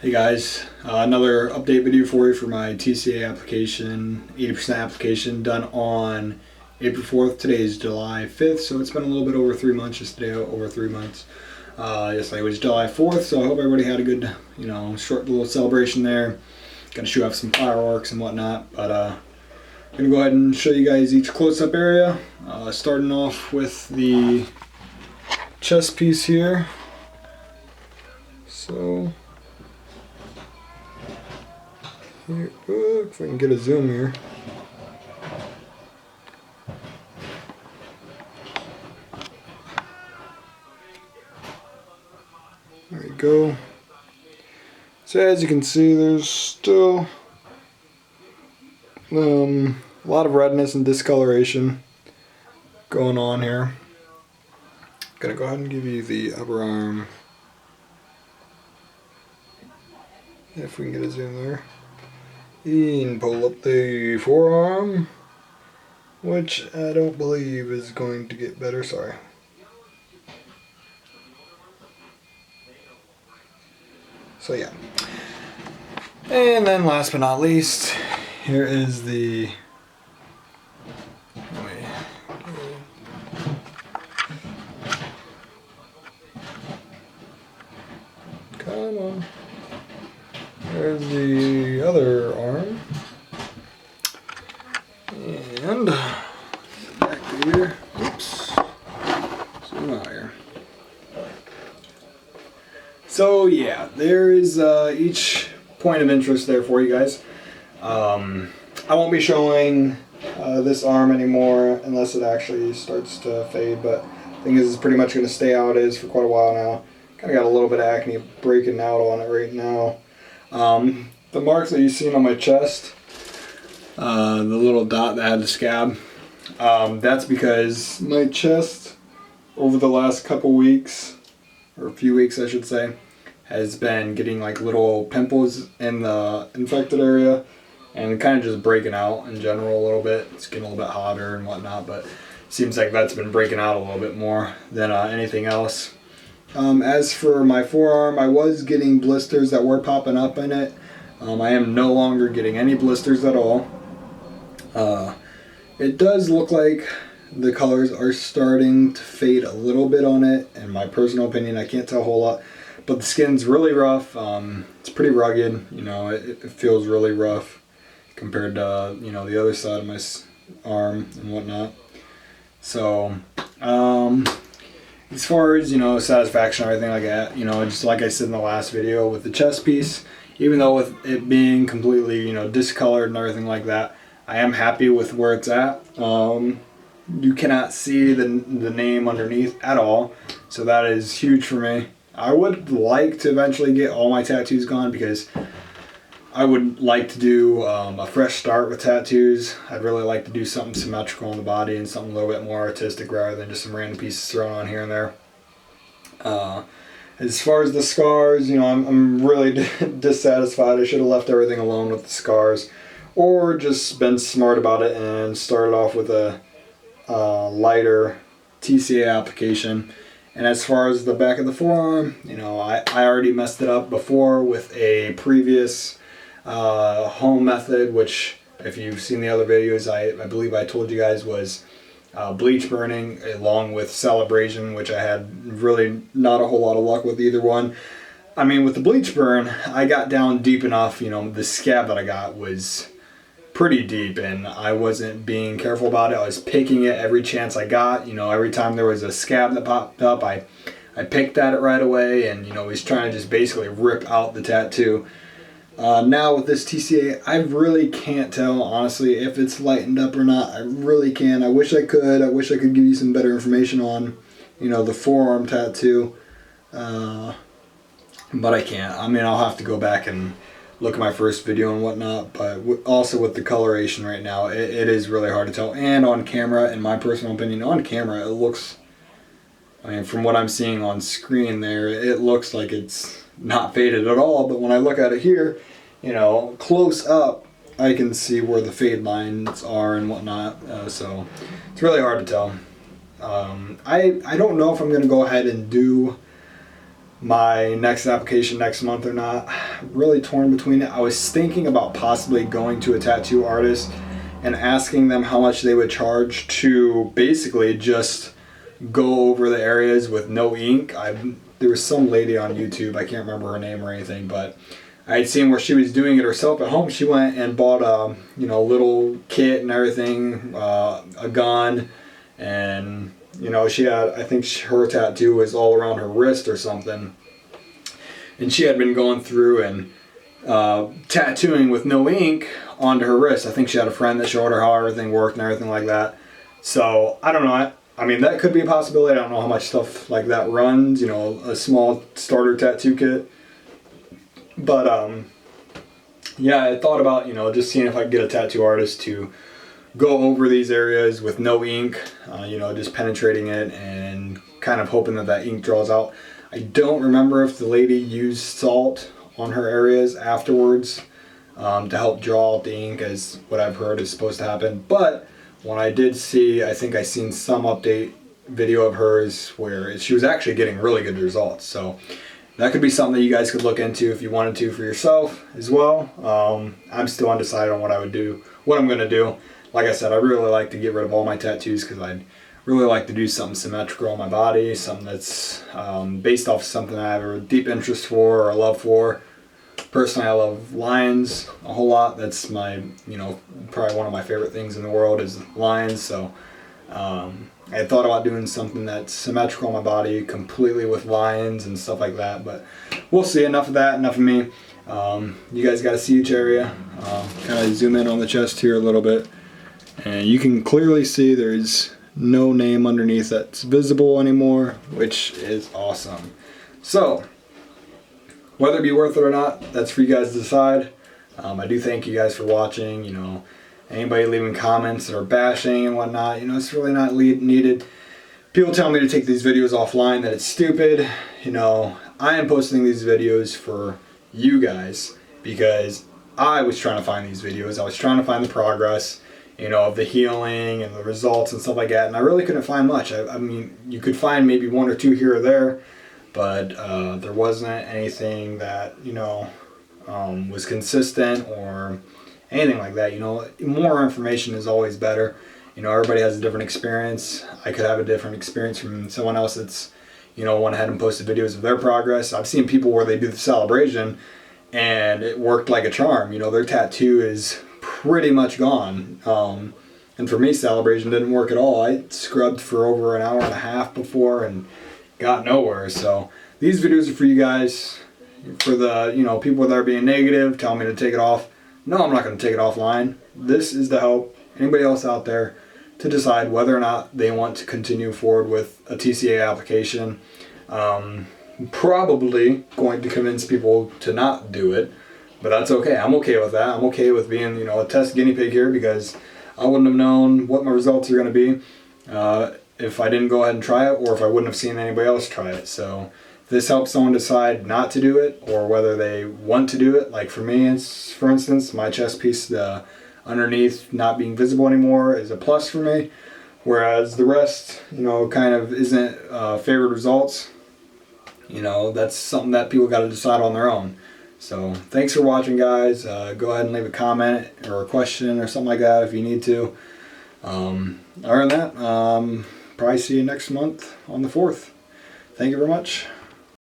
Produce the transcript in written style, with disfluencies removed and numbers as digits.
Hey guys, another update video for you for my TCA application, 80% application done on April 4th. Today is July 5th, so it's been a little bit over 3 months, just today over 3 months. Yesterday was July 4th, so I hope everybody had a good, short little celebration there. Got to show off some fireworks and whatnot, but I'm going to go ahead and show you guys each close-up area. Starting off with the chest piece here. So here, if I can get a zoom here. There we go. So as you can see, there's still a lot of redness and discoloration going on here. Gonna go ahead and give you the upper arm. If we can get a zoom there. And pull up the forearm, which I don't believe is going to get better, sorry. So yeah. And then last but not least, here is the, come on. There's the other arm. And back to here. Oops. Zoom out here. So yeah, there is each point of interest there for you guys. I won't be showing this arm anymore unless it actually starts to fade, but the thing is, it's pretty much going to stay how it is for quite a while now. Kind of got a little bit of acne breaking out on it right now. The marks that you've seen on my chest, the little dot that had the scab, that's because my chest over the last couple weeks, or a few weeks I should say, has been getting like little pimples in the infected area and kind of just breaking out in general a little bit. It's getting a little bit hotter and whatnot, but it seems like that's been breaking out a little bit more than anything else. As for my forearm, I was getting blisters that were popping up in it. I am no longer getting any blisters at all. It does look like the colors are starting to fade a little bit on it. In my personal opinion, I can't tell a whole lot. But the skin's really rough. It's pretty rugged. It feels really rough compared to, the other side of my arm and whatnot. So, as far as, satisfaction or everything like that, just like I said in the last video with the chest piece, even though with it being completely, discolored and everything like that, I am happy with where it's at. You cannot see the name underneath at all, so that is huge for me. I would like to eventually get all my tattoos gone because I would like to do a fresh start with tattoos. I'd really like to do something symmetrical on the body and something a little bit more artistic rather than just some random pieces thrown on here and there. As far as the scars, I'm really dissatisfied. I should have left everything alone with the scars, or just been smart about it and started off with a lighter TCA application. And as far as the back of the forearm, I already messed it up before with a previous home method, which if you've seen the other videos, I believe I told you guys was bleach burning along with cell abrasion, which I had really not a whole lot of luck with either one. I mean, with the bleach burn, I got down deep enough, the scab that I got was pretty deep and I wasn't being careful about it. I was picking it every chance I got. Every time there was a scab that popped up, I picked at it right away and, was trying to just basically rip out the tattoo. Now with this TCA, I really can't tell, honestly, if it's lightened up or not. I really can't. I wish I could. I wish I could give you some better information on, the forearm tattoo. But I can't. I mean, I'll have to go back and look at my first video and whatnot, but also with the coloration right now, it is really hard to tell. And on camera, in my personal opinion, on camera, it looks, from what I'm seeing on screen there, it looks like it's not faded at all, but when I look at it here, close up, I can see where the fade lines are and whatnot, so it's really hard to tell. I don't know if I'm going to go ahead and do my next application next month or not. I'm really torn between it. I was thinking about possibly going to a tattoo artist and asking them how much they would charge to basically just go over the areas with no ink. There was some lady on YouTube, I can't remember her name or anything, but I had seen where she was doing it herself at home. She went and bought a little kit and everything, a gun, and she had, I think her tattoo was all around her wrist or something, and she had been going through and tattooing with no ink onto her wrist. I think she had a friend that showed her how everything worked and everything like that. So I don't know. I mean, that could be a possibility. I don't know how much stuff like that runs. A small starter tattoo kit. But yeah, I thought about just seeing if I could get a tattoo artist to go over these areas with no ink. Just penetrating it and kind of hoping that ink draws out. I don't remember if the lady used salt on her areas afterwards to help draw out the ink, as what I've heard is supposed to happen. But when I did see, I think I seen some update video of hers where she was actually getting really good results. So that could be something that you guys could look into if you wanted to for yourself as well. I'm still undecided on what I'm going to do. Like I said, I really like to get rid of all my tattoos because I'd really like to do something symmetrical on my body, something that's based off of something I have a deep interest for or a love for. Personally, I love lions a whole lot. That's my, probably one of my favorite things in the world is lions. So I had thought about doing something that's symmetrical on my body, completely with lions and stuff like that. But we'll see. Enough of that. Enough of me. You guys got to see each area. Kind of zoom in on the chest here a little bit. And you can clearly see there's no name underneath that's visible anymore, which is awesome. So whether it be worth it or not, that's for you guys to decide. I do thank you guys for watching. Anybody leaving comments or bashing and whatnot, it's really not needed. People tell me to take these videos offline, that it's stupid. I am posting these videos for you guys because I was trying to find these videos. I was trying to find the progress, of the healing and the results and stuff like that, and I really couldn't find much. I mean, you could find maybe one or two here or there, but there wasn't anything that was consistent or anything like that. More information is always better. Everybody has a different experience. I could have a different experience from someone else that's went ahead and posted videos of their progress. I've seen people where they do the celebration and it worked like a charm. Their tattoo is pretty much gone. And for me, celebration didn't work at all. I scrubbed for over an hour and a half before and got nowhere. So these videos are for you guys. For the people that are being negative, telling me to take it off. No, I'm not going to take it offline. This is to help anybody else out there to decide whether or not they want to continue forward with a TCA application. Probably going to convince people to not do it, but that's okay. I'm okay with that. I'm okay with being a test guinea pig here because I wouldn't have known what my results are going to be if I didn't go ahead and try it, or if I wouldn't have seen anybody else try it. So if this helps someone decide not to do it or whether they want to do it, like for me, it's, for instance, my chest piece, the underneath not being visible anymore is a plus for me, whereas the rest, kind of isn't favored results. That's something that people got to decide on their own. So thanks for watching, guys. Go ahead and leave a comment or a question or something like that if you need to. Other than that, probably see you next month on the 4th. Thank you very much.